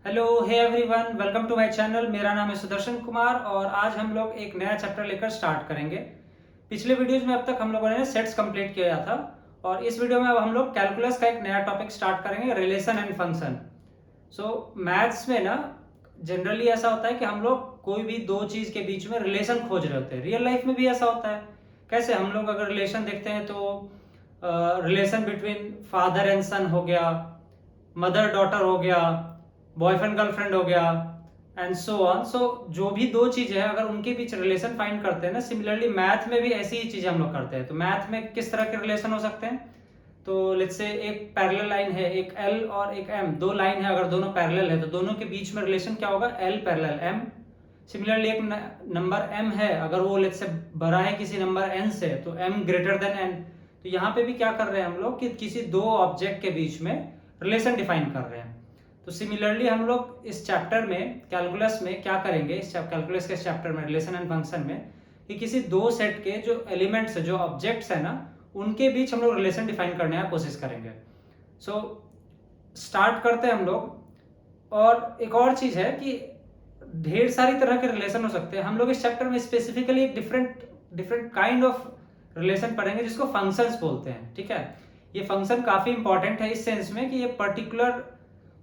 Hello hey everyone, welcome to my channel. मेरा नाम है सुदर्शन कुमार और आज हम लोग एक नया चैप्टर लेकर स्टार्ट करेंगे। पिछले वीडियोज में अब तक हम लोगों ने सेट्स कंप्लीट किया था और इस वीडियो में अब हम लोग कैलकुलस का एक नया टॉपिक स्टार्ट करेंगे, रिलेशन एंड फंक्शन। मैथ्स में ना जनरली ऐसा होता है कि हम लोग कोई भी दो चीज के बीच में रिलेशन खोज रहे होते हैं। रियल लाइफ में भी ऐसा होता है। कैसे हम लोग अगर रिलेशन देखते हैं तो रिलेशन बिटवीन फादर एंड सन हो गया, मदर डॉटर हो गया, बॉयफ्रेंड गर्लफ्रेंड हो गया एंड सो ऑन। जो भी दो चीज है अगर उनके बीच रिलेशन फाइंड करते हैं ना, सिमिलरली मैथ में भी ऐसी ही चीजें हम लोग करते हैं। तो मैथ में किस तरह के रिलेशन हो सकते हैं? तो लेट्स से एक पैरेलल लाइन है, एक एल और एक एम, दो लाइन है। अगर दोनों पैरेलल है तो दोनों के बीच में रिलेशन क्या होगा? L parallel M. सिमिलरली एक नंबर एम है, अगर वो लेट्स से बड़ा है किसी नंबर एन से तो एम ग्रेटर देन एन। तो यहाँ पे भी क्या कर रहे हैं हम लोग कि किसी दो ऑब्जेक्ट के बीच में रिलेशन डिफाइन कर रहे हैं। तो सिमिलरली हम लोग इस चैप्टर में कैलकुलस में क्या करेंगे, इस कैलकुलस के चैप्टर में रिलेशन एंड फंक्शन में, कि किसी दो सेट के जो एलिमेंट्स है, जो ऑब्जेक्ट्स है ना, उनके बीच हम लोग रिलेशन डिफाइन करने की कोशिश करेंगे। स्टार्ट करते हैं हम लोग। और एक और चीज है कि ढेर सारी तरह के रिलेशन हो सकते हैं। हम लोग इस चैप्टर में स्पेसिफिकली एक different different kind of relation पढ़ेंगे जिसको फंक्शंस बोलते हैं। ठीक है, ये फंक्शन काफी इंपॉर्टेंट है इस सेंस में कि ये पर्टिकुलर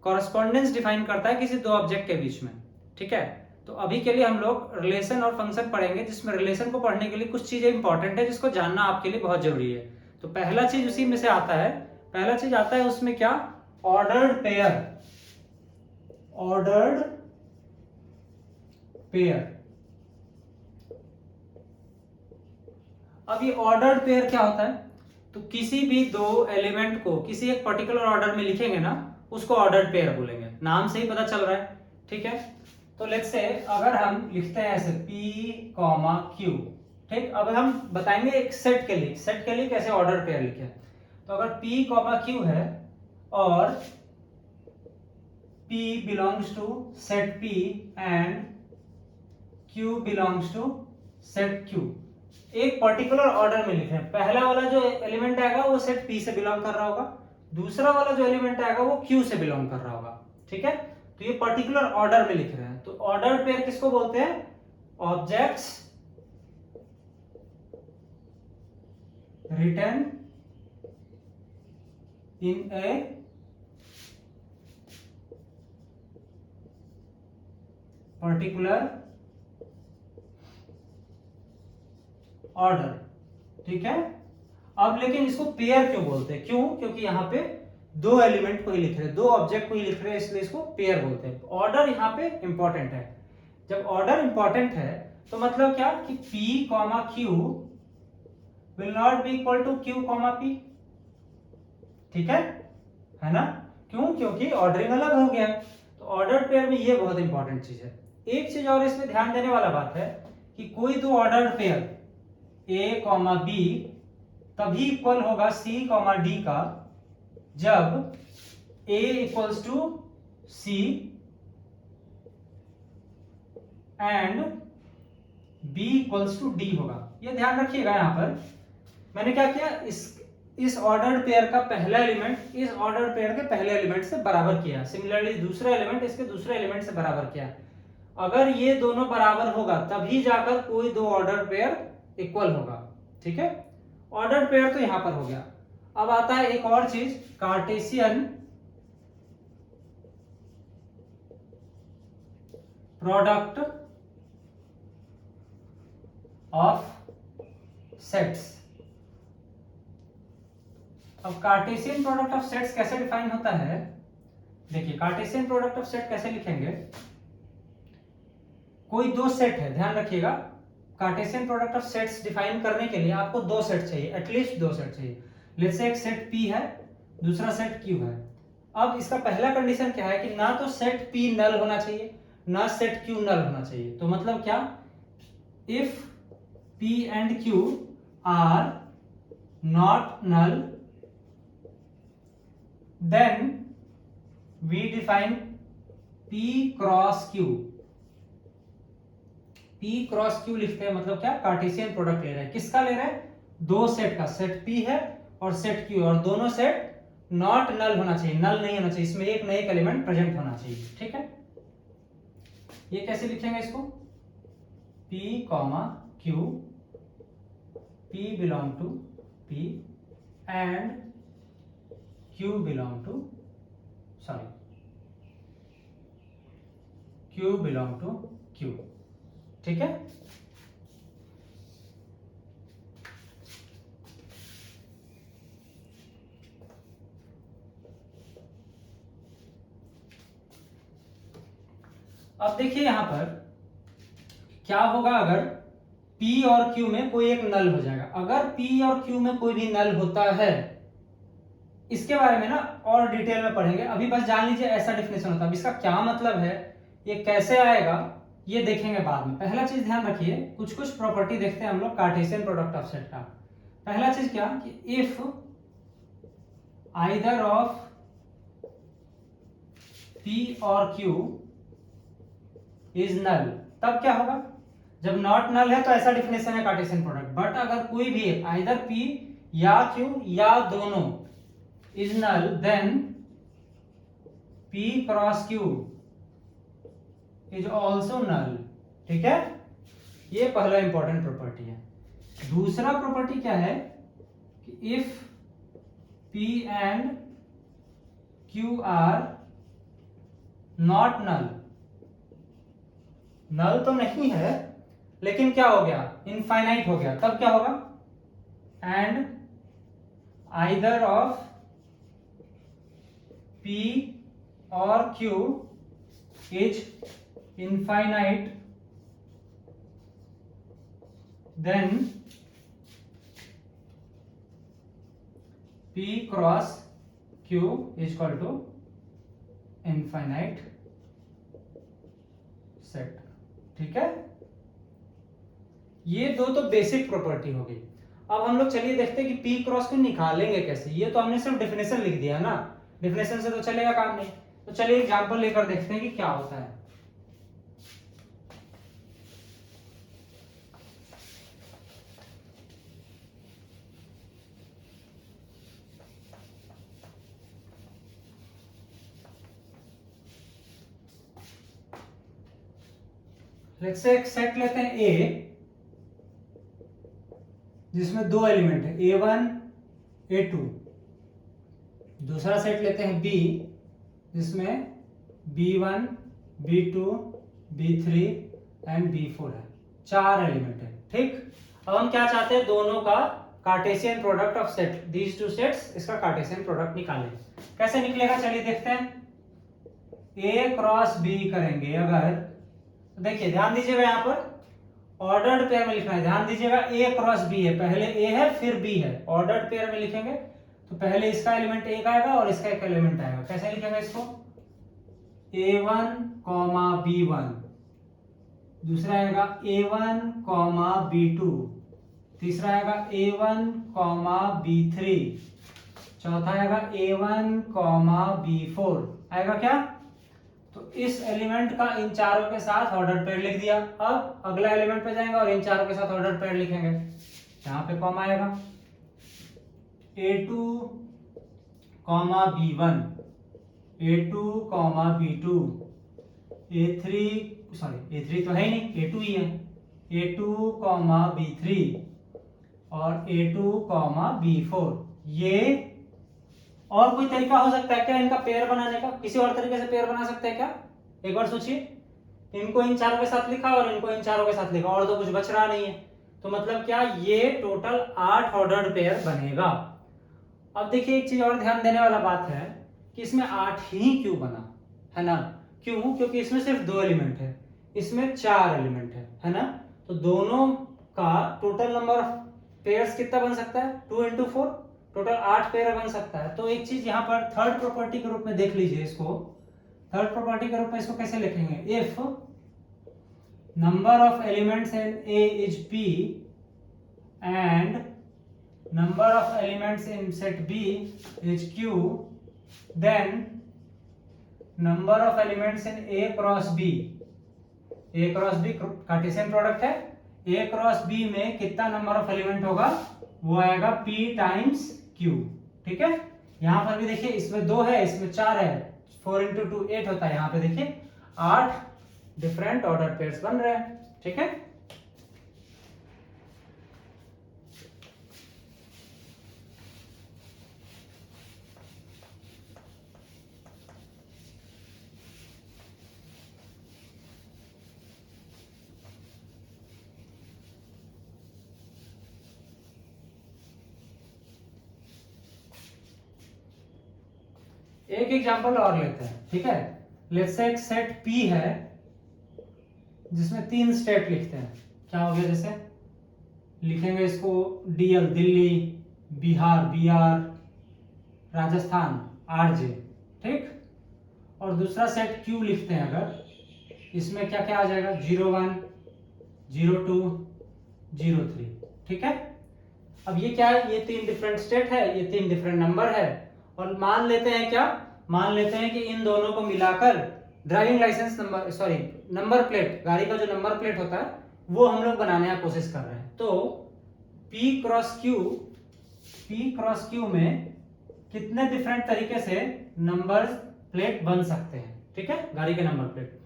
कॉरेस्पॉन्डेंस डिफाइन करता है किसी दो ऑब्जेक्ट के बीच में। ठीक है, तो अभी के लिए हम लोग रिलेशन और फंक्शन पढ़ेंगे, जिसमें रिलेशन को पढ़ने के लिए कुछ चीजें इंपॉर्टेंट है जिसको जानना आपके लिए बहुत जरूरी है। तो पहला चीज उसी में से आता है, पहला चीज आता है उसमें क्या? Ordered pair. Ordered pair. अब ये ऑर्डर्ड पेयर क्या होता है? तो किसी भी दो एलिमेंट को किसी एक पर्टिकुलर ऑर्डर में लिखेंगे ना, उसको ऑर्डर्ड पेयर बोलेंगे। नाम से ही पता चल रहा है। ठीक है, तो लेट्स से अगर हम लिखते हैं ऐसे P कॉमा Q। ठीक, अब हम बताएंगे एक सेट के लिए कैसे ऑर्डर पेयर लिखे। तो अगर P कॉमा Q है और P belongs to set P and Q belongs to set Q, एक पर्टिकुलर ऑर्डर में लिख रहे हैं। पहला वाला जो एलिमेंट आएगा वो सेट P से बिलोंग कर रहा होगा, दूसरा वाला जो एलिमेंट आएगा वो Q से बिलोंग कर रहा होगा। ठीक है, तो ये पर्टिकुलर ऑर्डर में लिख रहे हैं। तो ऑर्डर पेयर किसको बोलते हैं? Objects written in a particular order. ठीक है, अब लेकिन इसको पेयर क्यों बोलते हैं? क्यों? क्योंकि यहाँ पे दो एलिमेंट को ही लिख रहे हैं, दो ऑब्जेक्ट को ही लिख रहे हैं, इसलिए इसको पेयर बोलते हैं। ऑर्डर यहाँ पे इंपॉर्टेंट है। जब ऑर्डर इंपॉर्टेंट है तो मतलब क्या कि P comma Q will not be equal to Q comma P। ठीक है ना? क्यों? क्योंकि ऑर्डरिंग अलग हो गया। तो ऑर्डर पेयर में ये बहुत इंपॉर्टेंट चीज है। एक चीज और इसमें ध्यान देने वाला बात है कि कोई दो order pair A comma B तभी इक्वल होगा C कॉमा D का जब A equals to C and B equals to D होगा। ये ध्यान रखिएगा। यहां पर मैंने क्या किया, इस ऑर्डर्ड पेयर का पहला एलिमेंट इस ऑर्डर्ड पेयर के पहले एलिमेंट से बराबर किया, सिमिलरली दूसरा एलिमेंट इसके दूसरे एलिमेंट से बराबर किया। अगर ये दोनों बराबर होगा तभी जाकर कोई दो ऑर्डर पेयर इक्वल होगा। ठीक है, ऑर्डर पेयर तो यहां पर हो गया। अब आता है एक और चीज, कार्टेशियन प्रोडक्ट ऑफ सेट्स। अब कार्टेशियन प्रोडक्ट ऑफ सेट्स कैसे डिफाइन होता है? देखिए, कार्टेशियन प्रोडक्ट ऑफ सेट कैसे लिखेंगे? कोई दो सेट है, ध्यान रखिएगा। Cartesian product of sets define करने के लिए आपको दो सेट चाहिए, एटलीस्ट दो सेट चाहिए। लेट्स से एक सेट P है, दूसरा सेट Q है। अब इसका पहला कंडीशन क्या है कि ना तो सेट P नल होना चाहिए, ना सेट Q नल होना चाहिए। तो मतलब क्या? If P and Q are not null then we define P cross Q। P cross Q लिखते हैं, मतलब क्या? कार्टेशियन प्रोडक्ट ले रहे हैं। किसका ले रहे हैं? दो सेट का, सेट P है और सेट Q, और दोनों सेट नॉट नल होना चाहिए, नल नहीं होना चाहिए, इसमें एक ना एक एलिमेंट प्रेजेंट होना चाहिए। ठीक है, ये कैसे लिखेंगे इसको, P comma Q, P belong to P and Q belong to Q belong to Q। ठीक है, अब देखिए यहां पर क्या होगा, अगर P और Q में कोई एक नल हो जाएगा। अगर P और Q में कोई भी नल होता है, इसके बारे में ना और डिटेल में पढ़ेंगे, अभी बस जान लीजिए ऐसा डिफिनेशन होता है। अब इसका क्या मतलब है, ये कैसे आएगा, ये देखेंगे बाद में। पहला चीज ध्यान रखिए, कुछ कुछ प्रॉपर्टी देखते हैं हम लोग कार्टेशियन प्रोडक्ट ऑफ सेट का। पहला चीज क्या कि इफ आइदर ऑफ P और Q इज नल, तब क्या होगा, जब नॉट नल है तो ऐसा डिफिनेशन है कार्टेशियन प्रोडक्ट। बट अगर कोई भी आइदर P या Q या दोनों is null, then P cross Q is also null. ठीक है, ये पहला इंपॉर्टेंट प्रॉपर्टी है। दूसरा प्रॉपर्टी क्या है कि if P and Q are not null, null तो नहीं है लेकिन क्या हो गया, इनफाइनाइट हो गया, तब क्या होगा, एंड आइदर ऑफ P और Q is infinite, then P cross Q is equal to infinite set. ठीक है, ये दो तो बेसिक प्रॉपर्टी हो गई। अब हम लोग चलिए देखते हैं कि P क्रॉस को निकालेंगे कैसे। ये तो हमने सिर्फ डेफिनेशन लिख दिया ना, डेफिनेशन से तो चलेगा काम नहीं। तो चलिए एग्जांपल लेकर देखते हैं कि क्या होता है। लेट्स से एक सेट लेते हैं A, जिसमें दो एलिमेंट है A1 A2। दूसरा सेट लेते हैं B, जिसमें B1 B2 B3 and B4 है, चार एलिमेंट है। ठीक, अब हम क्या चाहते हैं, दोनों का Cartesian product of set, these two sets, इसका कार्टेशियन प्रोडक्ट निकालें। कैसे निकलेगा चलिए देखते हैं। A क्रॉस B करेंगे अगर, तो देखिए ध्यान दीजिएगा यहाँ पर ऑर्डर्ड पेयर में लिखना है। ध्यान दीजिएगा A क्रॉस B है, पहले A है फिर B है। ऑर्डर्ड पेयर में लिखेंगे तो पहले इसका एलिमेंट एक आएगा और इसका एक एलिमेंट आएगा। कैसे लिखेंगे इसको, A1 कॉमा B1, दूसरा आएगा A1 कॉमा B2, तीसरा आएगा A1 कॉमा B3, चौथा आएगा A1 कॉमा B4। आएगा क्या, तो इस एलिमेंट का इन चारों के साथ ऑर्डर पेयर लिख दिया। अब अगला एलिमेंट पे जाएंगे और इन चारों के साथ ऑर्डर पेयर लिखेंगे। यहाँ पे कॉमा आएगा A2 comma B1, A2 comma B2, A3 तो है ही नहीं, A2 ही है, A2 कॉमा B3 और A2 कॉमा B4। ये और कोई तरीका हो सकता है क्या इनका पेयर बनाने का, किसी और तरीके से पेयर बना सकते हैं क्या, एक बार सोचिए। इनको इन चारों के साथ लिखा और इनको इन चारों के साथ लिखा, और तो कुछ बच रहा नहीं है, तो मतलब क्या, ये टोटल 8 ऑर्डर्ड पेयर बनेगा। अब देखिए एक चीज और ध्यान देने वाला बात है कि इसमें 8 ही क्यों बना, है ना, क्यों, क्योंकि इसमें सिर्फ 2 एलिमेंट है, इसमें 4 एलिमेंट है ना, तो दोनों का टोटल नंबर ऑफ पेयर्स कितना बन सकता है, 2 into 4, टोटल 8 पेयर बन सकता है। तो एक चीज यहाँ पर थर्ड प्रॉपर्टी के रूप में देख लीजिए इसको। थर्ड प्रॉपर्टी के रूप में इसको कैसे लिखेंगे, if number of elements in A is P and number of elements in set B is Q, then number of elements in A cross B Cartesian product है, A क्रॉस B में कितना number of element होगा, वो आएगा P times Q। ठीक है, यहाँ पर भी देखिए इसमें 2 है, इसमें 4 है, 4 इंटू 2 8 होता है। यहाँ पे देखिए 8 डिफरेंट ऑर्डर पेयर्स बन रहे हैं। ठीक है, एक एग्जांपल और लेते हैं। ठीक है, लेट्स से एक सेट P है जिसमें 3 स्टेट लिखते हैं। क्या हो गया, जैसे लिखेंगे इसको DL Delhi, Bihar BR, Rajasthan RJ। ठीक, और दूसरा सेट Q लिखते हैं अगर, इसमें क्या क्या आ जाएगा, 01, 02, 03। ठीक है, अब ये क्या है, ये 3 डिफरेंट स्टेट है, ये 3 डिफरेंट नंबर है, और मान लेते हैं क्या, मान लेते हैं कि इन दोनों को मिलाकर driving licence number, sorry number plate, गाड़ी का जो नंबर प्लेट होता है वो हम लोग बनाने की कोशिश कर रहे हैं। तो P क्रॉस Q में कितने डिफरेंट तरीके से नंबर प्लेट बन सकते हैं। ठीक है, गाड़ी के नंबर प्लेट।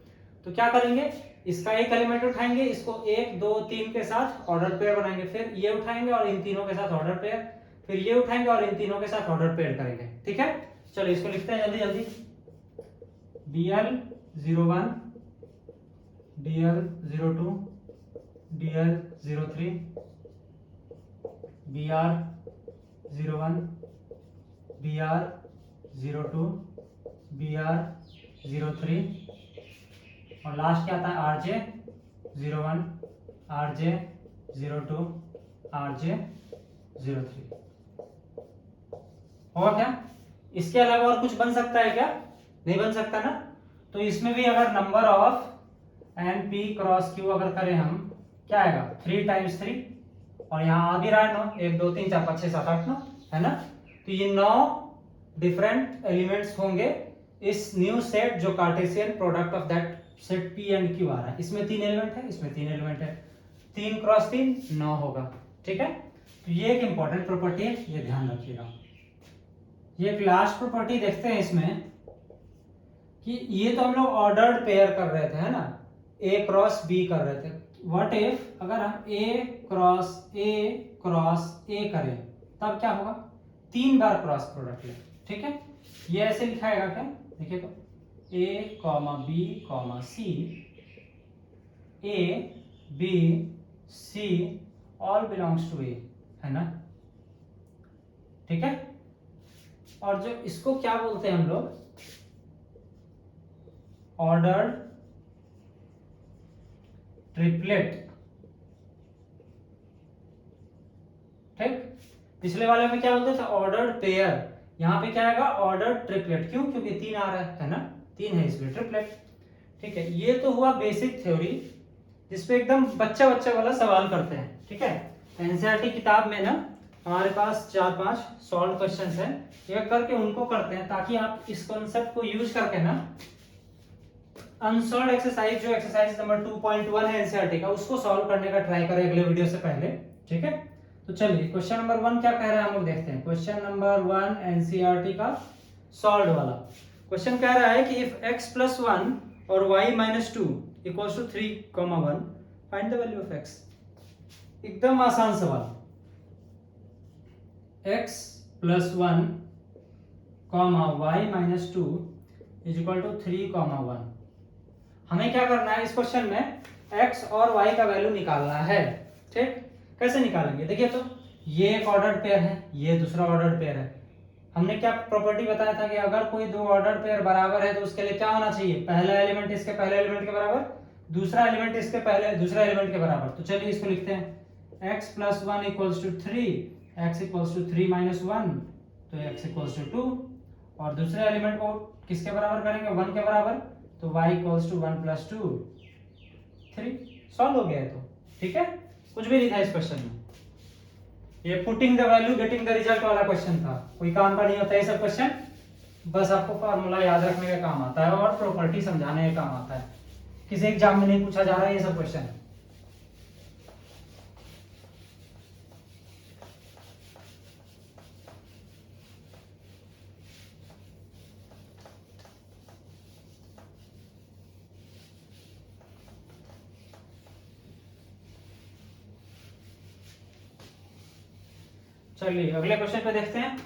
तो क्या करेंगे, इसका एक एलिमेंट उठाएंगे, इसको 1 2 3 के साथ ऑर्डर पेयर बनाएंगे, फिर ये उठाएंगे और इन तीनों के साथ ऑर्डर पेयर, फिर ये उठाएंगे और इन तीनों के साथ ऑर्डर पेयर करेंगे। ठीक है, चलो इसको लिखते हैं जल्दी जल्दी। DL01, DL02, DL03, BR01, BR02, BR03, और लास्ट क्या आता है, RJ01, RJ02, RJ03। होगा क्या, इसके अलावा और कुछ बन सकता है क्या, नहीं बन सकता ना। तो इसमें भी अगर number of NP cross Q अगर करें हम, क्या आएगा, 3 टाइम्स 3, और यहाँ आ भी रहा है 9, 1 2 3 4 5 6 7 8 9, है ना। तो ये 9 डिफरेंट एलिमेंट्स होंगे इस न्यू सेट जो Cartesian product of that set P and Q आ रहा है। इसमें 3 एलिमेंट है, इसमें 3 एलिमेंट है, 3 क्रॉस 3 9 होगा। ठीक है, तो ये एक इंपॉर्टेंट प्रॉपर्टी है, ये ध्यान रखिएगा। ये एक लास्ट प्रॉपर्टी देखते हैं इसमें कि ये तो हम लोग ऑर्डर्ड पेयर कर रहे थे, है ना, A क्रॉस B कर रहे थे। व्हाट इफ अगर हम A क्रॉस A करें, तब क्या होगा, 3 बार क्रॉस प्रोडक्ट ले। ठीक है, ये ऐसे लिखाएगा क्या, देखिए तो A, B, C, A, B, C all belongs to A, है ना। ठीक है, और जो इसको क्या बोलते हैं हम लोग, ऑर्डर्ड ट्रिपलेट। ठीक, पिछले वाले में क्या बोलते थे, ऑर्डर्ड पेयर, यहाँ पे क्या आएगा, ऑर्डर्ड ट्रिपलेट। क्यों, क्योंकि 3 आ रहा है ना, 3 है इसलिए ट्रिपलेट। ठीक है, ये तो हुआ बेसिक थ्योरी जिसपे एकदम बच्चा वाला सवाल करते हैं। ठीक है, एनसीईआरटी किताब में ना हमारे पास 4-5 सॉल्व क्वेश्चंस हैं, एक करके उनको करते हैं ताकि आप इस कॉन्सेप्ट को यूज करके ना अनसॉल्व एक्सरसाइज, जो एक्सरसाइज नंबर 2.1 है एनसीईआरटी का, उसको सॉल्व करने का ट्राई करें अगले वीडियो से पहले। ठीक है, तो चलिए क्वेश्चन नंबर 1 क्या कह रहा है हम लोग देखते हैं। क्वेश्चन नंबर 1 एनसीईआरटी का सॉल्व वाला क्वेश्चन कह रहा है कि इफ x + 1 और y - 2 = 3, 1 find the value of x। एकदम आसान सवाल, x + 1, y - 2 = 3, 1। हमें क्या करना है इस क्वेश्चन में, x और y का वैल्यू निकालना है। ठीक, कैसे निकालेंगे, देखिए तो ये एक ऑर्डर्ड पेयर है, ये दूसरा ऑर्डर्ड पेयर है। हमने क्या प्रॉपर्टी बताया था कि अगर कोई दो ऑर्डर पेयर बराबर है तो उसके लिए क्या होना चाहिए, पहला एलिमेंट इसके पहले एलिमेंट के बराबर, दूसरा एलिमेंट इसके पहले दूसरा एलिमेंट के बराबर। तो चलिए इसको लिखते हैं, x + 1 = 3, x = 3 - 1, तो x = 2, और दूसरे एलिमेंट को किसके बराबर करेंगे, 1 के बराबर, तो y = 1 + 2, 3। सॉल्व हो गया है। तो ठीक है, कुछ भी नहीं था इस क्वेश्चन में, ये putting the value getting the result वाला क्वेश्चन था, कोई काम का नहीं होता ये सब क्वेश्चन, बस आपको फार्मूला याद रखने का काम आता है और प्रॉपर्टी समझाने का काम आता है। किसी एग्जाम में नहीं पूछा जा रहा है ये सब क्वेश्चन। चलिए अगले क्वेश्चन पे देखते हैं।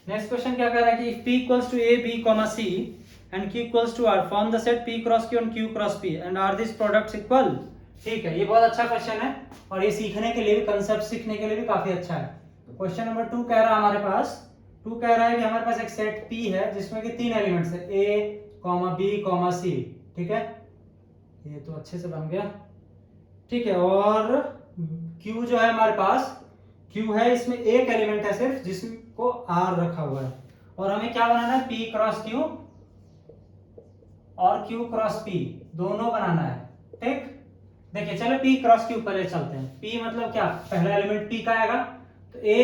नेक्स्ट क्वेश्चन क्या कह रहा है कि if P equals to A, B, C and Q equals to R, form the set P cross Q and Q cross P and are these products equal। ठीक है, ये बहुत अच्छा क्वेश्चन है और ये सीखने के लिए भी, कंसेप्ट सीखने के लिए भी काफी अच्छा है। क्वेश्चन नंबर 2 कह रहा है हमारे पास, 2 कह रहा है कि हमारे पास एक सेट P है जिसमें कि 3 एलिमेंट्स है A, B, C। ठीक है, ये तो अच्छे से बन गया। ठीक है, और Q जो है हमारे पास, Q है, इसमें एक एलिमेंट है सिर्फ जिसको R रखा हुआ है और हमें क्या बनाना है, P क्रॉस Q और Q क्रॉस P दोनों बनाना है। ठीक, देखिए चलो P क्रॉस Q पहले चलते हैं। P मतलब क्या, पहला एलिमेंट P का आएगा तो A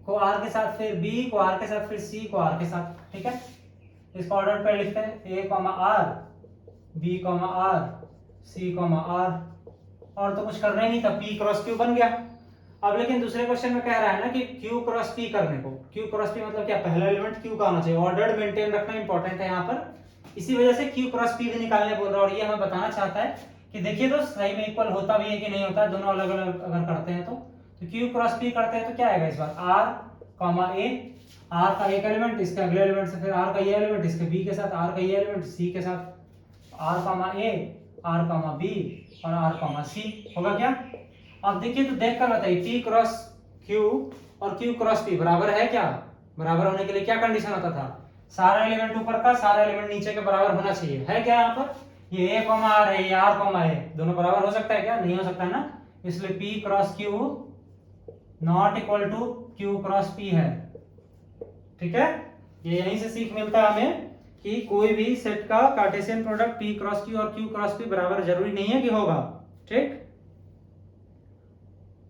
को R के साथ, फिर B को R के साथ, फिर C को R के साथ। ठीक है, इसको ऑर्डर पे लिखते हैं, A, R, B, R, C, R। और तो कुछ करना ही नहीं था, P क्रॉस Q बन गया। अब लेकिन दूसरे क्वेश्चन में कह रहा है ना कि Q क्रॉस P करने को, Q क्रॉस P मतलब क्या, पहला एलिमेंट Q का होना चाहिए, ऑर्डर्ड मेंटेन रखना इंपॉर्टेंट है यहाँ पर। इसी वजह से Q क्रॉस P भी निकालने बोल रहा है और ये हमें बताना चाहता है कि देखिए तो सही में इक्वल होता भी है कि नहीं होता, दोनों अलग अलग अगर करते हैं तो Q क्रॉस P करते हैं तो क्या आएगा इस बार, R, A, R का एक एलिमेंट इसके अगले एलिमेंट से, फिर R का ये एलिमेंट इसके B के साथ, R का ये एलिमेंट C के साथ, R, A, R, B और R, C होगा क्या। अब देखिए तो देख कर बताइए, P क्रॉस Q और Q क्रॉस P बराबर है क्या। बराबर होने के लिए क्या कंडीशन होता था, सारा एलिमेंट ऊपर का, सारा एलिमेंट नीचे के बराबर होना चाहिए, है क्या। यहाँ पर ये A, R है, ये R, A दोनों बराबर हो सकता है क्या, नहीं हो सकता है ना, इसलिए P cross Q not equal to Q cross P है। ठीक है, ये यहीं से सीख मिलता है हमें कि कोई भी सेट का Cartesian product P cross Q और Q क्रॉस P बराबर जरूरी नहीं है कि होगा। ठीक,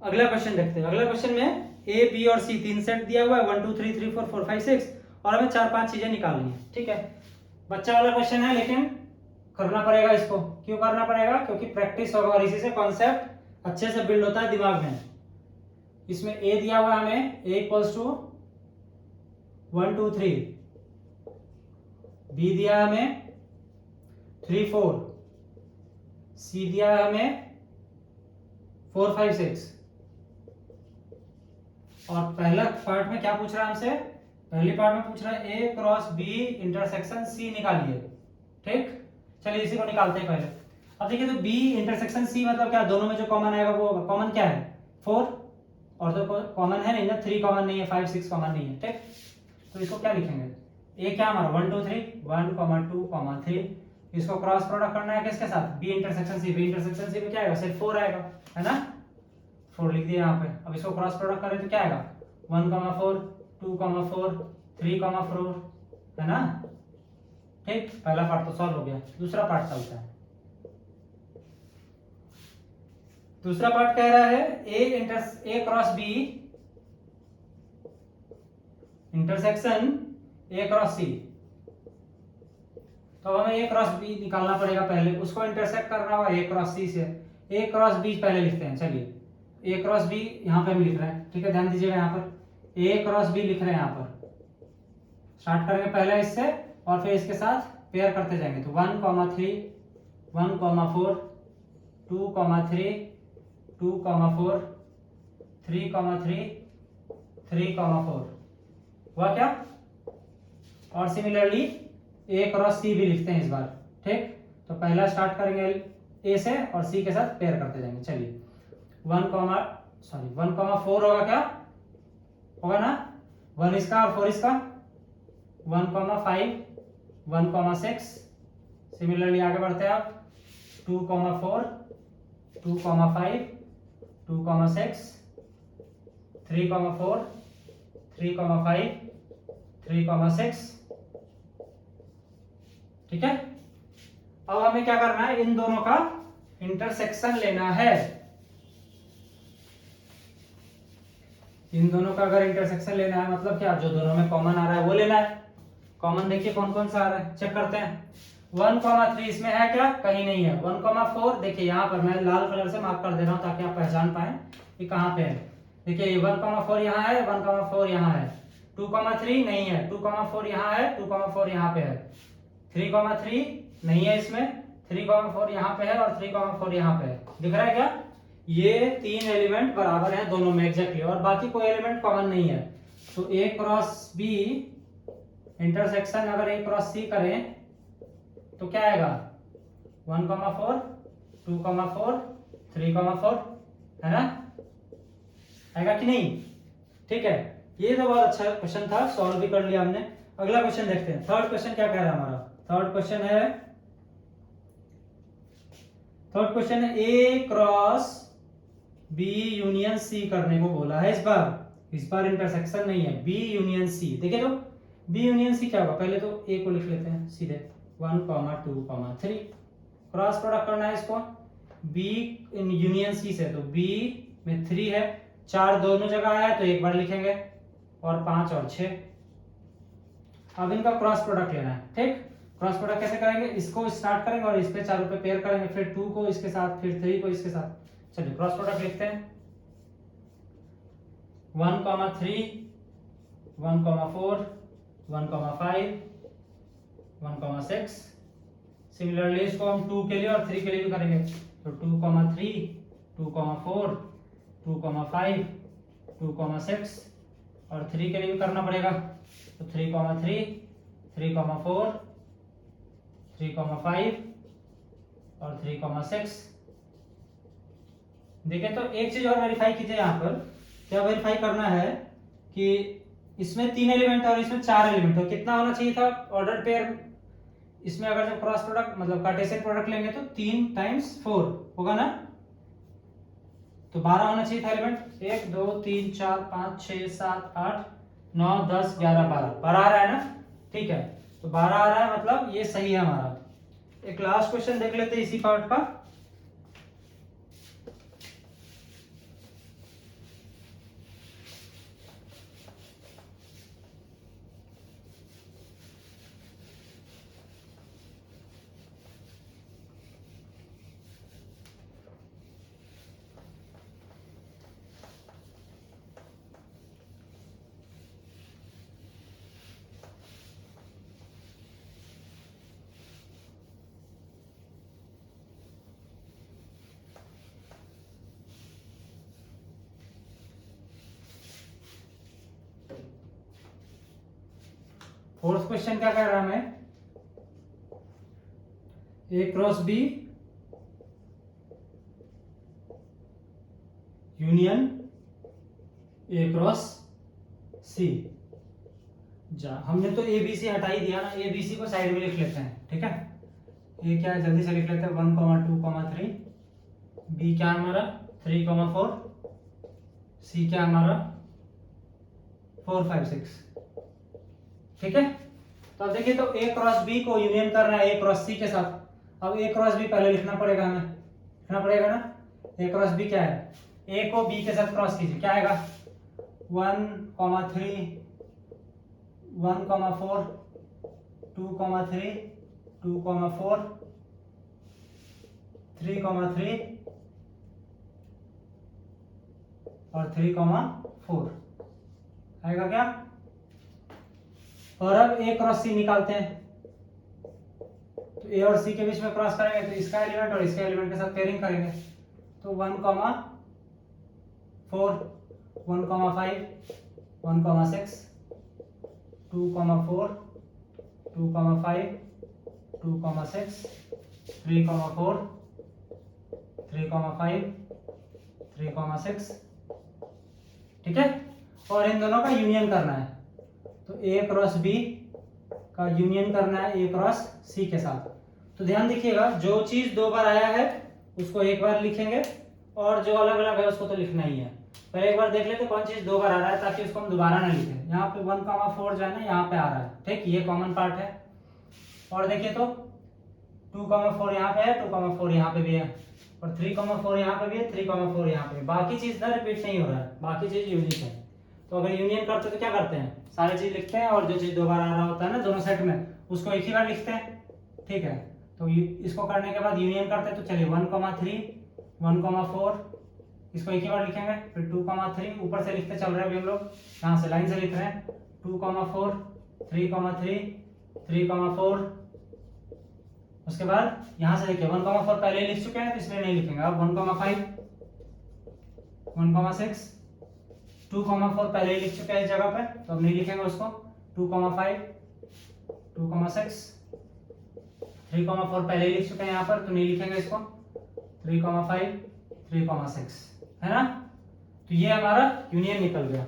अगला क्वेश्चन देखते हैं। अगला क्वेश्चन में A, B और C तीन सेट दिया हुआ है, 1 2 3 3 4 4 5 6 और हमें 4-5 चीजें निकालनी है। ठीक है, बच्चा वाला क्वेश्चन है लेकिन करना पड़ेगा इसको। क्यों करना पड़ेगा, क्योंकि प्रैक्टिस होगा और इसी से कॉन्सेप्ट अच्छे से बिल्ड होता है दिमाग में। इसमें A दिया हुआ है हमें, A इक्वल्स टू 1 2 3, B दिया है हमें 3 4, C दिया है हमें 4 5 6 और पहला पार्ट में क्या पूछ रहा है हमसे, पहली पार्ट में पूछ रहा है A cross B intersection C निकालिए। ठीक, चलिए इसी को निकालते हैं पहले। अब देखिए तो B इंटरसेक्शन C मतलब क्या, दोनों में जो कॉमन आएगा वो कॉमन क्या है, 4 और तो कॉमन है नहीं ना, 3 कॉमन नहीं है, 5 6 कॉमन नहीं है। ठीक, तो इसको क्या लिखेंगे, A क्या हमारा 1 2 3, 1 2 3, इसको क्रॉस प्रोडक्ट करना है किसके साथ, B intersection C। B intersection C में क्या आएगा, सिर्फ 4 आएगा, है ना, 4 लिख दिया यहाँ पे। अब इसको क्रॉस प्रोडक्ट करें तो क्या आएगा, 1 4 2 4 3 4, है ना। ठीक, पहला पार्ट तो सॉल्व हो गया। दूसरा पार्ट चलता है। दूसरा पार्ट कह रहा है A cross B intersection A cross C। तो हमें A क्रॉस B निकालना पड़ेगा पहले, उसको इंटरसेक्ट करना होगा A क्रॉस C से। A क्रॉस B पहले लिखते हैं, चलिए A क्रॉस B यहाँ पे हम लिख रहे हैं। ठीक है, ध्यान दीजिएगा, यहाँ पर A क्रॉस B लिख रहे हैं। यहाँ पर स्टार्ट करेंगे पहले इससे और फिर इसके साथ पेयर करते जाएंगे। तो 1 3 1 4 2 3 2 4 3 3 3 4 हुआ क्या। और सिमिलरली A क्रॉस C भी लिखते हैं इस बार। ठीक, तो पहला स्टार्ट करेंगे A से और C के साथ पेयर करते जाएंगे। चलिए 1 4 होगा क्या, होगा ना, 1 इसका और 4 इसका, 1 5 1 6। सिमिलरली आगे बढ़ते हैं आप, 2 4 2 5 2 6 3 4 3 5 3 6। ठीक है, अब हमें क्या करना है, इन दोनों का इंटरसेक्शन लेना है। इन दोनों का अगर इंटरसेक्शन लेना है मतलब क्या, जो दोनों में कॉमन आ रहा है वो लेना है। कॉमन देखिए कौन कौन सा आ रहा है, चेक करते हैं। 1 3 इसमें है क्या, कहीं नहीं है। 1 4 देखिए यहाँ पर मैं लाल कलर से मार्क कर दे रहा हूँ ताकि आप पहचान पाए कि कहाँ पे है। देखिए 1 4 यहाँ है, 1 4 यहाँ है। 2 3 नहीं है, 2 4 यहाँ है, 2 4 यहाँ पे है। 3 3 नहीं है इसमें, 3 4 यहाँ पे है और 3 4 यहाँ पे है। दिख रहा है क्या, ये 3 एलिमेंट बराबर है दोनों में एग्जैक्टली, और बाकी कोई एलिमेंट कॉमन नहीं है। तो ए क्रॉस बी इंटरसेक्शन अगर ए क्रॉस सी करें तो क्या आएगा 1,4 2,4 3,4, है ना, आएगा कि नहीं? ठीक है, ये तो बहुत अच्छा क्वेश्चन था, सॉल्व भी कर लिया हमने। अगला क्वेश्चन देखते हैं। थर्ड क्वेश्चन क्या कह रहा है हमारा? थर्ड क्वेश्चन है ए क्रॉस बी यूनियन सी करने को बोला है। इस बार इंटरसेक्शन नहीं है, बी यूनियन सी। देखिए तो बी यूनियन सी क्या होगा, पहले तो ए को लिख लेते हैं सीधे 1, 2, 3, क्रॉस प्रोडक्ट करना है इसको बी इन यूनियन सी से, तो बी में 3 है, 4 दोनों जगह आया है तो एक बार लिखेंगे, और 5 और 6। अब इनका क्रॉस प्रोडक्ट लेना है। ठीक, क्रॉस प्रोडक्ट कैसे करेंगे, इसको स्टार्ट करेंगे और इस पे चारों पे पेयर करेंगे, फिर 2 को इसके साथ, फिर 3 को इसके साथ। चलिए क्रॉस प्रोडक्ट लिखते हैं 1,3 1,4 1,5 1,6। सिमिलरली इसको हम 2 के लिए और 3 के लिए भी करेंगे, तो 2,3 2,4 2,5 2,6, और 3 के लिए भी करना पड़ेगा, तो 3,3 3,4 3,5 और 3,6। देखिए तो एक चीज और वेरीफाई कीजिए, यहाँ पर क्या वेरीफाई करना है कि इसमें 3 एलिमेंट है और इसमें 4 एलिमेंट है, कितना होना चाहिए था ऑर्डर पेयर? इसमें अगर जब क्रॉस प्रोडक्ट मतलब कार्टेशियन प्रोडक्ट लेंगे तो 3 × 4 होगा ना, तो 12 होना चाहिए था एलिमेंट। 1 2 3 4 5 6 7 8 9 10 11 12 12 आ रहा है ना? ठीक है, तो 12 आ रहा है, मतलब ये सही है हमारा। एक लास्ट क्वेश्चन देख लेते हैं इसी पार्ट का। फोर्थ क्वेश्चन क्या कह रहा है हमें, A cross B union A cross C. हमने तो ए बी सी हटा ही दिया ना, ए बी सी को साइड में लिख लेते हैं। ठीक है, ये क्या है जल्दी से लिख लेते हैं 1, 2, 3, बी क्या है हमारा 3,4, सी क्या है हमारा 4, 5, 6। ठीक है, तो अब देखिए तो ए क्रॉस बी को यूनियन करना है ए क्रॉस सी के साथ। अब ए क्रॉस बी पहले लिखना पड़ेगा हमें, लिखना पड़ेगा ना। ए क्रॉस बी क्या है, ए को बी के साथ क्रॉस कीजिए, क्या आएगा 1,3 1,4 2,3 2,4 3,3 और 3,4 आएगा क्या? और अब ए क्रॉस सी निकालते हैं, तो ए और सी के बीच में क्रॉस करेंगे तो इसका एलिमेंट और इसके एलिमेंट के साथ पेयरिंग करेंगे, तो 1,4 1,5 1,6 2,4 2,5 2,6 3,4 3,5 3,6। ठीक है, और इन दोनों का यूनियन करना है, तो ए क्रॉस बी का यूनियन करना है ए क्रॉस सी के साथ। तो ध्यान देखिएगा, जो चीज 2 बार आया है उसको एक बार लिखेंगे, और जो अलग अलग है उसको तो लिखना ही है। पहले एक बार देख लेते कौन चीज 2 बार आ रहा है, ताकि उसको हम दोबारा ना लिखें। यहाँ पे 1,4 जो है ना यहाँ पे आ रहा है, ठीक, ये कॉमन पार्ट है। और देखिए तो 2,4 यहाँ पे है, 2,4 यहाँ पे भी है, और 3,4 यहाँ पे भी है, 3,4 यहाँ पे। बाकी चीज ना रिपीट नहीं हो रहा है, बाकी चीज यूनिक है। तो अगर यूनियन करते तो क्या करते हैं, सारी चीज लिखते हैं, और जो चीज 2 बार आ रहा होता है ना दोनों सेट में उसको एक ही बार लिखते हैं। ठीक है, तो इसको करने के बाद यूनियन करते हैं, तो चलिए 1,3 1,4 इसको एक ही बार लिखेंगे, फिर 2,3 ऊपर से लिखते चल रहे हैं अभी हम लोग, यहाँ से लाइन से लिख रहे हैं 2,4 3,3 3,4। उसके बाद यहाँ से देखिए 1,4 पहले लिख चुके हैं तो इसलिए नहीं लिखेंगे। अब 1,5 1,6, 2,4 पहले ही लिख चुके हैं इस जगह पे, तो अब नहीं लिखेंगे उसको। 2,5, 2,6, 3,4 पहले ही लिख चुके हैं यहाँ पर, तो नहीं लिखेंगे इसको। 3,5, 3,6, है ना। तो ये हमारा यूनियन निकल गया।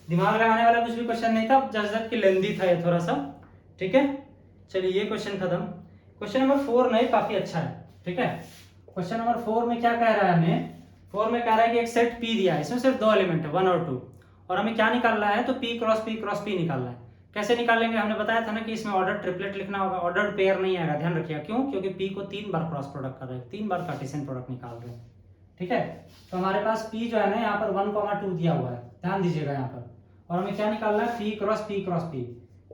दिमाग लगाने वाला कुछ भी क्वेश्चन नहीं था, जस्ट कि लेंदी था ये थोड़ा सा, ठीक है। चलिए ये क्वेश्चन खत्म। क्वेश्चन नंबर 4 नहीं, काफी अच्छा है, ठीक है। क्वेश्चन नंबर 4 में क्या कह रहा है हमें, 4 में कह रहा है कि एक सेट P दिया है, इसमें सिर्फ 2 एलिमेंट है, 1 और 2, और हमें क्या निकालना है, तो P cross P cross P निकालना है। कैसे निकालेंगे, हमने बताया था ना कि इसमें ऑर्डर ट्रिपलेट लिखना होगा, ऑर्डर पेयर नहीं आएगा, ध्यान रखिएगा। क्यों, क्योंकि P को 3 बार क्रॉस प्रोडक्ट कर रहे हैं, 3 बार कार्टेशियन प्रोडक्ट निकाल रहे हैं, ठीक है। तो हमारे पास P जो है ना यहाँ पर 1,2 दिया हुआ है, ध्यान दीजिएगा यहाँ पर, और हमें क्या निकालना है, P cross P cross P,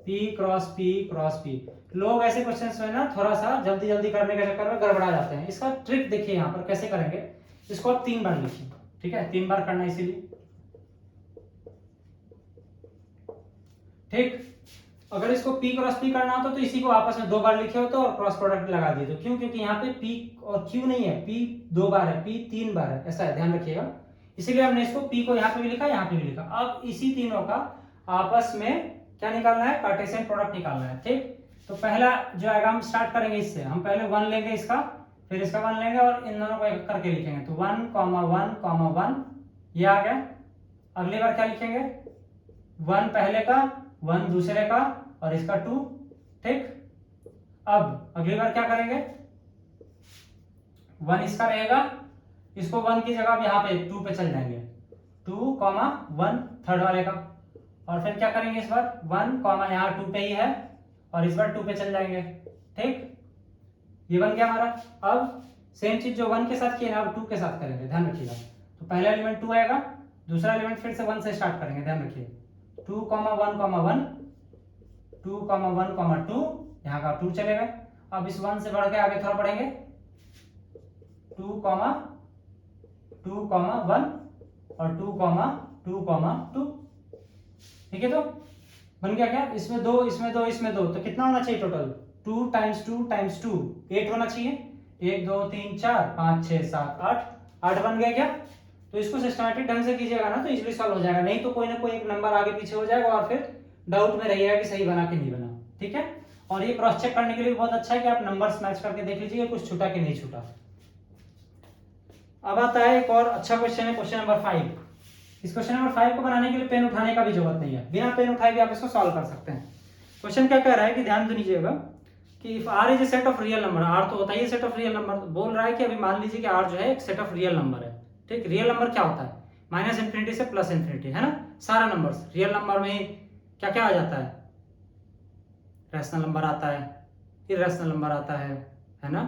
P cross P cross P। लोग ऐसे क्वेश्चंस में ना थोड़ा सा जल्दी जल्दी करने के चक्कर में गड़बड़ा जाते हैं। इसका ट्रिक देखिए यहाँ पर कैसे करेंगे, इसको आप 3 बार लिखिए, ठीक है, 3 बार करना है इसीलिए, ठीक। अगर इसको P क्रॉस P करना होता तो इसी को आपस में 2 बार लिखे होते और क्रॉस प्रोडक्ट लगा दिए, तो क्यों, क्योंकि यहाँ पे P और Q नहीं है, P 2 बार है, P 3 बार है, ऐसा है, ध्यान रखिएगा। इसीलिए हमने इसको P को यहाँ पे भी लिखा, यहाँ पे भी लिखा। अब इसी तीनों का आपस में क्या निकालना है, कार्टेशियन प्रोडक्ट निकालना है, ठीक। तो पहला जो आएगा हम स्टार्ट करेंगे इससे, हम पहले 1 लेंगे इसका, फिर इसका 1 लेंगे और इन दोनों को एक करके लिखेंगे। तो 1, 1, 1 ये आ गया। अगली बार क्या लिखेंगे, 1 पहले का, 1 दूसरे का और इसका 2, ठीक। अब अगली बार क्या करेंगे, 1 इसका रहेगा, इसको 1 की जगह अब यहाँ पे 2 पे चल जाएंगे, 2, 1 थर्ड वाले का, और फिर क्या करेंगे इस बार 1, यहाँ 2 पे ही है और इस बार 2 पे चल जाएंगे, ठीक। ये बन गया हमारा। अब सेम चीज जो 1 के साथ किए ना, अब 2 के साथ करेंगे, ध्यान रखिएगा। तो पहला एलिमेंट 2 आएगा, दूसरा एलिमेंट फिर से 1 से स्टार्ट करेंगे, ध्यान रखिए। 2, 1, 2, 1, 2, यहाँ का 2 चलेगा। अब इस 1 से बढ़ के आगे थोड़ा बढ़ेंगे, 2, 2, 1 और 2, 2, 2, ठीक है। तो बन गया क्या, इसमें 2, इसमें 2, इसमें 2, तो कितना होना चाहिए टोटल, 2 टाइम्स 2 टाइम्स 2 8 होना चाहिए। 1, 2, 3, 4, 5, 6, 7, 8 बन गया क्या। तो इसको सिस्टमैटिक ढंग से कीजिएगा ना तो इजीली सॉल्व हो जाएगा, नहीं तो कोई ना कोई एक नंबर आगे पीछे हो जाएगा और फिर डाउट में रहिएगा कि सही बना कि नहीं बना, ठीक है। और ये क्रॉस चेक करने के लिए बहुत अच्छा है कि आप नंबर्स मैच करके देख लीजिए कुछ छूटा कि नहीं छूटा। अब आता है एक और अच्छा क्वेश्चन है, क्वेश्चन नंबर 5। इस क्वेश्चन नंबर 5 को बनाने के लिए पेन उठाने का भी जरूरत नहीं है, बिना पेन उठाए भी आप इसको सॉल्व कर सकते हैं। क्वेश्चन क्या कह रहा है कि ध्यान दीजिएगा कि if R is a set of real number, R तो होता ही है सेट ऑफ रियल नंबर, बोल रहा है कि अभी मान लीजिए कि आर जो है एक सेट ऑफ रियल नंबर है, ठीक। रियल नंबर क्या होता है, -∞ से +∞, है ना। सारा नंबर्स रियल नंबर में क्या क्या आ जाता है, रैशनल नंबर आता है, इरैशनल नंबर आता है ना,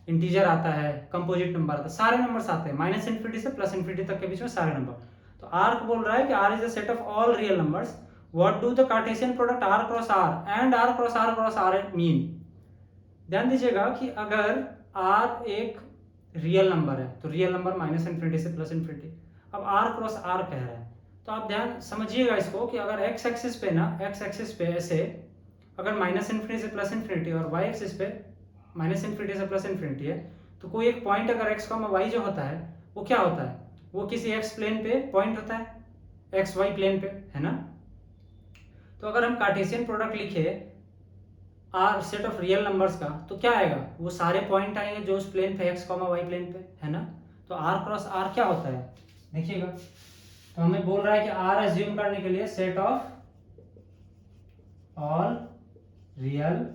इंटीजर आता है, कंपोजिट नंबर आता है, सारे नंबर्स आते हैं -∞ से +∞ तक के बीच में सारे नंबर। तो R को बोल रहा है कि R is a set of all real numbers, what do the Cartesian product R cross R and R cross R cross R mean. ध्यान दीजिएगा कि अगर R एक रियल नंबर है तो रियल नंबर -∞ से +∞, अब R क्रॉस R कह रहा है, तो आप ध्यान समझिएगा इसको कि अगर x एक्सिस पे ना, x एक्सिस पे ऐसे अगर -∞ से +∞ और y एक्सिस पे -∞ से +∞ है, तो कोई एक पॉइंट अगर x, y जो होता है वो क्या होता है, वो किसी x प्लेन पे पॉइंट होता है, x y प्लेन पे, है ना। तो अगर हम कार्टेशियन प्रोडक्ट लिखे R set of real numbers का, तो क्या आएगा, वो सारे पॉइंट आएंगे जो उस प्लेन पे x, y प्लेन पे, है ना। तो R क्रॉस R क्या होता है देखिएगा, तो हमें बोल रहा है कि R एज्यूम करने के लिए set of all real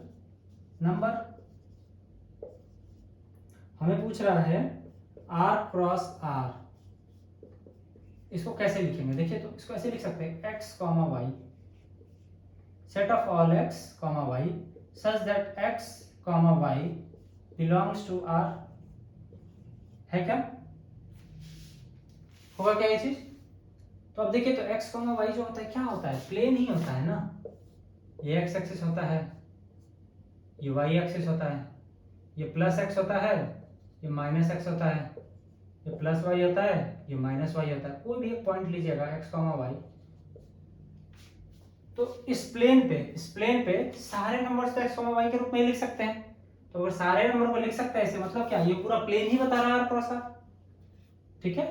number, हमें पूछ रहा है R क्रॉस R, इसको कैसे लिखेंगे देखिए। तो इसको ऐसे लिख सकते हैं x, y set of all x, y such that x, y belongs to R, है क्या, होगा क्या ये चीज। तो अब देखिए तो x, y जो होता है क्या होता है, प्लेन ही होता है ना। ये x एक्सिस होता है, ये y एक्सिस होता है, ये +x होता है, ये -x होता है, ये +y होता है, ये -y होता है। कोई भी एक पॉइंट लीजिएगा x, y, तो इस प्लेन पे सारे नंबर्स तो x, y के रूप में लिख सकते हैं। तो अगर सारे नंबर को लिख सकते हैं इससे मतलब क्या, ये पूरा प्लेन ही बता रहा है R क्रॉस R, ठीक है।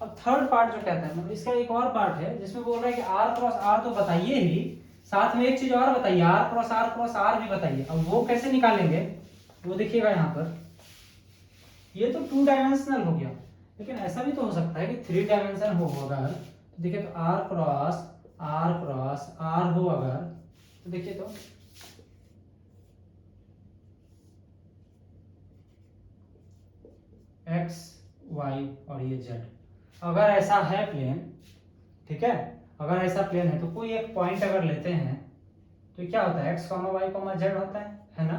अब थर्ड पार्ट जो कहता है, मतलब इसका एक और पार्ट है जिसमें बोल रहा है कि आर क्रॉस आर तो बताइए ही, साथ में एक चीज और बताइए, आर क्रॉस आर भी बताइए। अब वो कैसे निकालेंगे वो देखिएगा यहाँ पर। ये तो 2 डायमेंशनल हो गया, लेकिन ऐसा भी तो हो सकता है कि 3 डायमेंशन हो अगर, तो देखिए तो आर क्रॉस आर हो अगर, तो देखिए तो एक्स वाई और ये जेड, अगर ऐसा है प्लेन, ठीक है, अगर ऐसा प्लेन है तो कोई एक पॉइंट अगर लेते हैं तो क्या होता है, X comma Y comma Z होता है ना।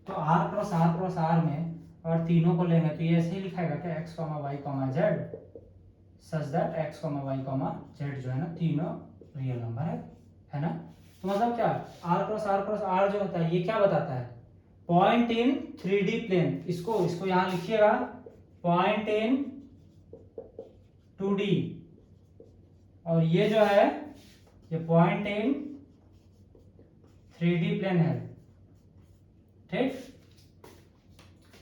तो आर क्रॉस आर में अगर तीनों को लेंगे तो ये ऐसे ही लिखाएगा क्या, X comma Y comma Z, such that X comma Y comma Z जो है ना तीनों रियल नंबर है ना। तो मतलब क्या, आर क्रॉस आर जो होता है ये क्या बताता है, पॉइंट इन 3D प्लेन। इसको यहां लिखिएगा, पॉइंट इन 2D, और ये जो है ये पॉइंट इन 3D प्लेन है, ठीक।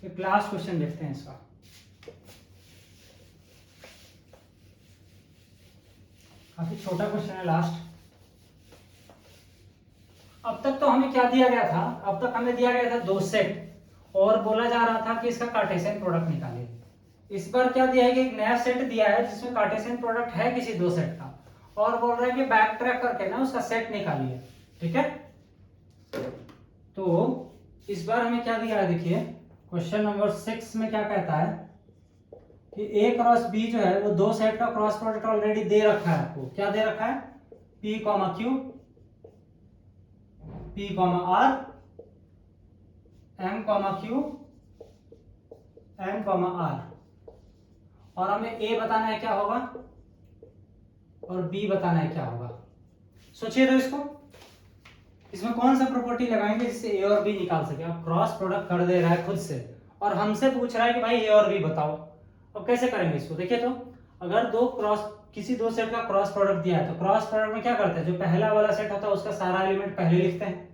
एक लास्ट क्वेश्चन देखते हैं इसका। काफी छोटा क्वेश्चन है लास्ट। अब तक तो हमें क्या दिया गया था, अब तक हमें दिया गया था 2 सेट और बोला जा रहा था कि इसका कार्टेशियन प्रोडक्ट निकालिए। इस बार क्या दिया है कि एक नया सेट दिया है जिसमें कार्टेशियन प्रोडक्ट है किसी 2 सेट का, और बोल रहा है कि बैक ट्रैक करके ना उसका सेट निकालिए, ठीक है। तो इस बार हमें क्या दिया है, देखिए क्वेश्चन नंबर 6 में क्या कहता है कि ए क्रॉस बी जो है वो 2 सेट का क्रॉस प्रोडक्ट ऑलरेडी दे रखा है आपको। क्या दे रखा है, P comma Q, P comma R, M comma Q, M comma R, और हमें ए बताना है क्या होगा और बी बताना है क्या होगा। सोचिए तो इसमें कौन सा प्रॉपर्टी लगाएंगे जिससे ए और बी निकाल सके। अब क्रॉस प्रोडक्ट कर दे रहा है खुद से और हमसे पूछ रहा है कि भाई ए और बी बताओ। अब कैसे करेंगे इसको, देखिए तो अगर किसी 2 सेट का क्रॉस प्रोडक्ट दिया है तो क्रॉस प्रोडक्ट में क्या करते हैं, जो पहला वाला सेट होता है उसका सारा एलिमेंट पहले लिखते हैं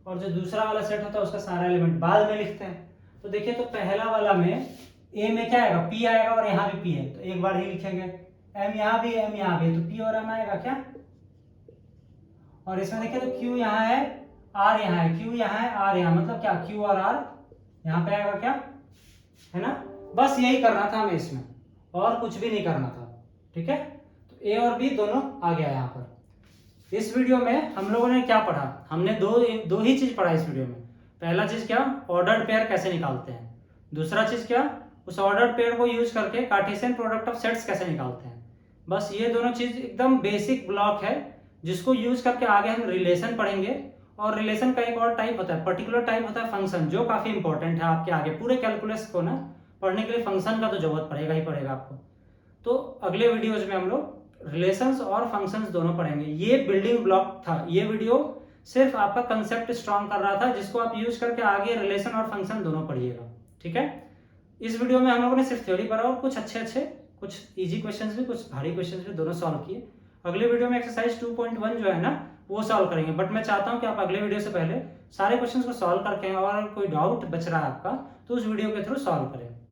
और जो दूसरा वाला सेट होता है उसका सारा एलिमेंट बाद में लिखते हैं। तो देखिए तो पहला वाला में ए में क्या आएगा, पी आएगा, और यहाँ भी पी है तो एक बार ही लिखेंगे, एम यहाँ भी एम यहाँ भी, तो पी और एम आएगा क्या। और इसमें देखिए तो क्यू यहाँ है, आर यहाँ है, क्यू यहाँ है, आर यहाँ, मतलब क्या, क्यू और आर यहाँ पे आएगा क्या, है ना। बस यही करना था हमें इसमें, और कुछ भी नहीं करना था, ठीक है। तो ए और बी दोनों आ गया यहाँ पर। इस वीडियो में हम लोगों ने क्या पढ़ा, हमने दो ही चीज पढ़ा इस वीडियो में। पहला चीज क्या, ऑर्डर्ड पेयर कैसे निकालते हैं, दूसरा चीज क्या, उस ऑर्डर्ड पेयर को यूज करके कार्टेशियन प्रोडक्ट ऑफ सेट्स कैसे निकालते हैं। बस ये दोनों चीज एकदम बेसिक ब्लॉक है जिसको यूज करके आगे हम रिलेशन पढ़ेंगे। और रिलेशन का एक और टाइप होता है, पर्टिकुलर टाइप होता है फंक्शन, जो काफी इंपॉर्टेंट है आपके आगे पूरे कैलकुलस को ना पढ़ने के लिए। फंक्शन का तो जरूरत पड़ेगा ही पड़ेगा आपको। तो अगले वीडियोज में हम लोग रिलेशंस और फंक्शंस दोनों पढ़ेंगे। ये बिल्डिंग ब्लॉक था, ये वीडियो सिर्फ आपका कंसेप्ट स्ट्रॉन्ग कर रहा था जिसको आप यूज करके आगे रिलेशन और फंक्शन दोनों पढ़िएगा, ठीक है। इस वीडियो में हम लोगों ने सिर्फ थ्योरी पढ़ा और कुछ अच्छे कुछ इजी क्वेश्चंस भी, कुछ भारी क्वेश्चंस भी दोनों सॉल्व किए। अगले वीडियो में एक्सरसाइज 2.1 जो है ना वो सॉल्व करेंगे, बट मैं चाहता हूं कि आप अगले वीडियो से पहले सारे क्वेश्चंस को सॉल्व करके, और कोई डाउट बच रहा है आपका तो उस वीडियो के थ्रू सॉल्व करें।